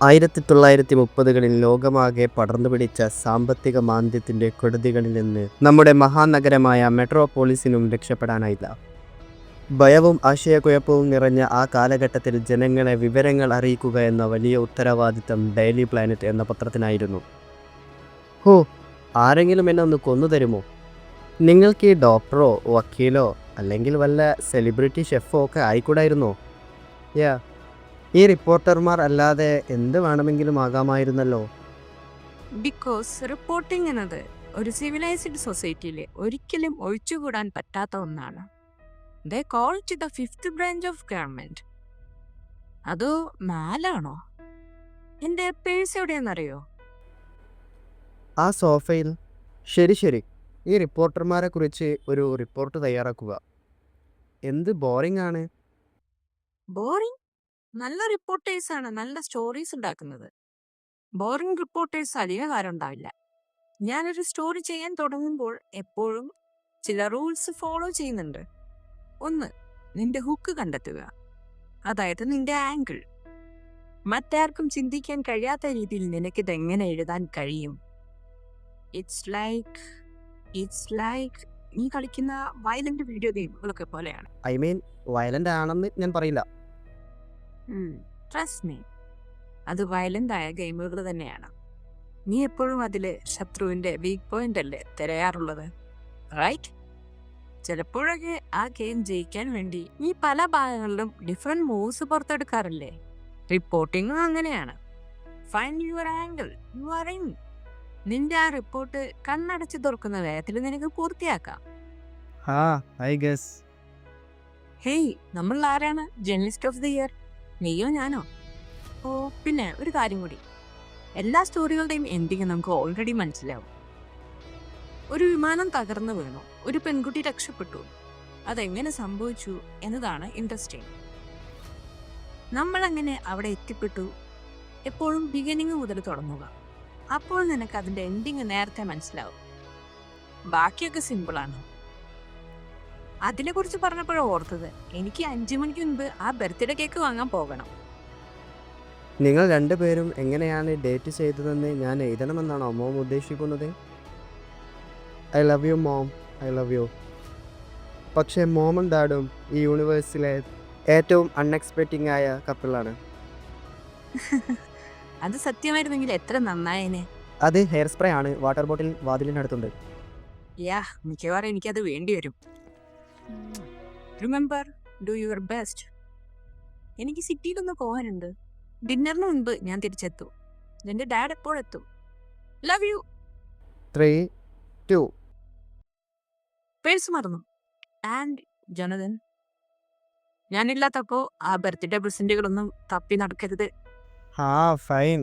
1930-കളിൽ ലോകമാകെ പടർന്നുപിടിച്ച സാമ്പത്തിക മാന്ദ്യത്തിൻ്റെ കെടുതികളിൽ നിന്ന് നമ്മുടെ മഹാനഗരമായ മെട്രോപോളിസിനും രക്ഷപ്പെടാനായില്ല. ഭയവും ആശയക്കുഴപ്പവും നിറഞ്ഞ ആ കാലഘട്ടത്തിൽ ജനങ്ങളെ വിവരങ്ങൾ അറിയിക്കുക എന്ന വലിയ ഉത്തരവാദിത്തം ഡെയിലി പ്ലാനറ്റ് എന്ന പത്രത്തിനായിരുന്നു. ഹോ, ആരെങ്കിലും എന്നെ ഒന്ന് കൊന്നു തരുമോ? നിങ്ങൾക്ക് ഈ ഡോക്ടറോ വക്കീലോ അല്ലെങ്കിൽ വല്ല സെലിബ്രിറ്റി ഷെഫോ ഒക്കെ ആയിക്കൂടായിരുന്നോ? യാ, ഈ റിപ്പോർട്ടർമാർ അല്ലാതെ എന്ത് വേണമെങ്കിലും ആകാമായിരുന്നല്ലോ. ബിക്കോസ് റിപ്പോർട്ടിംഗ് എന്നത് ഒരു സിവിലൈസ്ഡ് സൊസൈറ്റിയിൽ ഒരിക്കലും ഒഴിച്ചുകൂടാൻ പറ്റാത്ത ഒന്നാണ്. ദേ call it the fifth branch of government. അതോ മാലാണോ? എൻ്റെ പേഴ്സ് എവിടെയാണെന്നറിയോ? ആ സോഫയിൽ. ശരി ശരി, ഈ റിപ്പോർട്ടർമാരെ കുറിച്ച് ഒരു റിപ്പോർട്ട് തയ്യാറാക്കുക. എന്ത് ബോറിംഗ് ആണ്. ബോറിംഗ്? നല്ല റിപ്പോർട്ടേഴ്സ് ആണ് നല്ല സ്റ്റോറീസ് ഉണ്ടാക്കുന്നത്. ബോറിംഗ് റിപ്പോർട്ടേഴ്സ് അധികകാലം ഉണ്ടാവില്ല. ഞാനൊരു സ്റ്റോറി ചെയ്യാൻ തുടങ്ങുമ്പോൾ എപ്പോഴും ചില റൂൾസ് ഫോളോ ചെയ്യുന്നുണ്ട്. ഒന്ന്, നിന്റെ ഹുക്ക് കണ്ടെത്തുക, അതായത് നിന്റെ ആംഗിൾ. മറ്റാർക്കും ചിന്തിക്കാൻ കഴിയാത്ത രീതിയിൽ നിനക്കിത് എങ്ങനെ എഴുതാൻ കഴിയും. ഇറ്റ്സ് ലൈക്ക് നീ കളിക്കുന്ന വയലന്റ് വീഡിയോ ഗെയിമുകളൊക്കെ പോലെയാണ്. ഐ മീൻ, വയലൻ്റ് ആണെന്ന് ഞാൻ പറയില്ല. ട്രസ്റ്റ് മീ, അത് വയലന്റ് ആയ ഗെയിമുകൾ തന്നെയാണ്. നീ എപ്പോഴും അതില് ശത്രുവിന്റെ വീക്ക് പോയിന്റ് അല്ലേ തിരയാറുള്ളത്, റൈറ്റ്? ചിലപ്പോഴൊക്കെ ആ ഗെയിം ജയിക്കാൻ വേണ്ടി നീ പല ഭാഗങ്ങളിലും ഡിഫറെന്റ് മൂവ്സ് പുറത്തെടുക്കാറില്ലേ? റിപ്പോർട്ടിങ്ങും അങ്ങനെയാണ്. Find your angle, you are in. നിന്റെ ആ റിപ്പോർട്ട് കണ്ണടച്ച് തുറക്കുന്ന വേഗത്തിൽ നിനക്ക് പൂർത്തിയാക്കാം. I guess. ഹേയ്, നമ്മൾ ആരാണ് ജേർണലിസ്റ്റ് ഓഫ് ദി ഇയർ? നീയോ ഞാനോ? ഓ പിന്നെ ഒരു കാര്യം കൂടി, എല്ലാ സ്റ്റോറികളുടെയും എൻഡിങ് നമുക്ക് ഓൾറെഡി മനസ്സിലാവും. ഒരു വിമാനം തകർന്നു വീണു, ഒരു പെൺകുട്ടി രക്ഷപ്പെട്ടു. അതെങ്ങനെ സംഭവിച്ചു എന്നതാണ് ഇൻട്രസ്റ്റിംഗ്. നമ്മളെങ്ങനെ അവിടെ എത്തിപ്പെട്ടു? എപ്പോഴും ബിഗിനിങ് മുതൽ തുടങ്ങുക. അപ്പോൾ നിനക്ക് അതിന്റെ എൻഡിങ് നേരത്തെ മനസ്സിലാവും. ബാക്കിയൊക്കെ സിമ്പിളാണ്. അതിനെക്കുറിച്ച് പറഞ്ഞപ്പോഴാണ് ഓർത്തത്, എനിക്ക് 5 മണിക്ക് മുൻപ് ആ ബർത്ത്ഡേ കേക്ക് വാങ്ങാൻ പോകണം. നിങ്ങൾ രണ്ടുപേരും എങ്ങനെയാണ് ഡേറ്റ് ചെയ്തതെന്ന് ഞാൻ എഴുതണമെന്നാണോ മോം ഉദ്ദേശിക്കുന്നത്? I love you mom, I love you. പക്ഷേ മോമും ഡാഡും ഈ യൂണിവേഴ്സിലെ ഏറ്റവും അൺഎക്സ്പെക്റ്റിംഗ് ആയ കപ്പിളാണ്. അത് സത്യമായിരുന്നെങ്കിൽ എത്ര നന്നായേനെ. അത് ഹെയർ സ്പ്രേ ആണ്, വാട്ടർ ബോട്ടിൽ വാതിലിനടുത്തുണ്ട്. യാ, മിക്കവാറും എനിക്കത് വേണ്ടി വരും. Remember, do your best. എനിക്ക് സിറ്റിയിലൊന്ന് പോകാനുണ്ട്. ഡിന്നറിന് മുൻപ് ഞാൻ തിരിച്ചെത്തും. എൻ്റെ ഡാഡ് എപ്പോഴെത്തും? Love you. 3, 2. പേഴ്സ് മറന്നു. ആൻഡ് ജനതൻ, ഞാനില്ലാത്തപ്പോൾ ആ ബർത്ത്ഡേ പ്രസന്റുകളൊന്നും തപ്പി നടക്കരുത്. ഫൈൻ.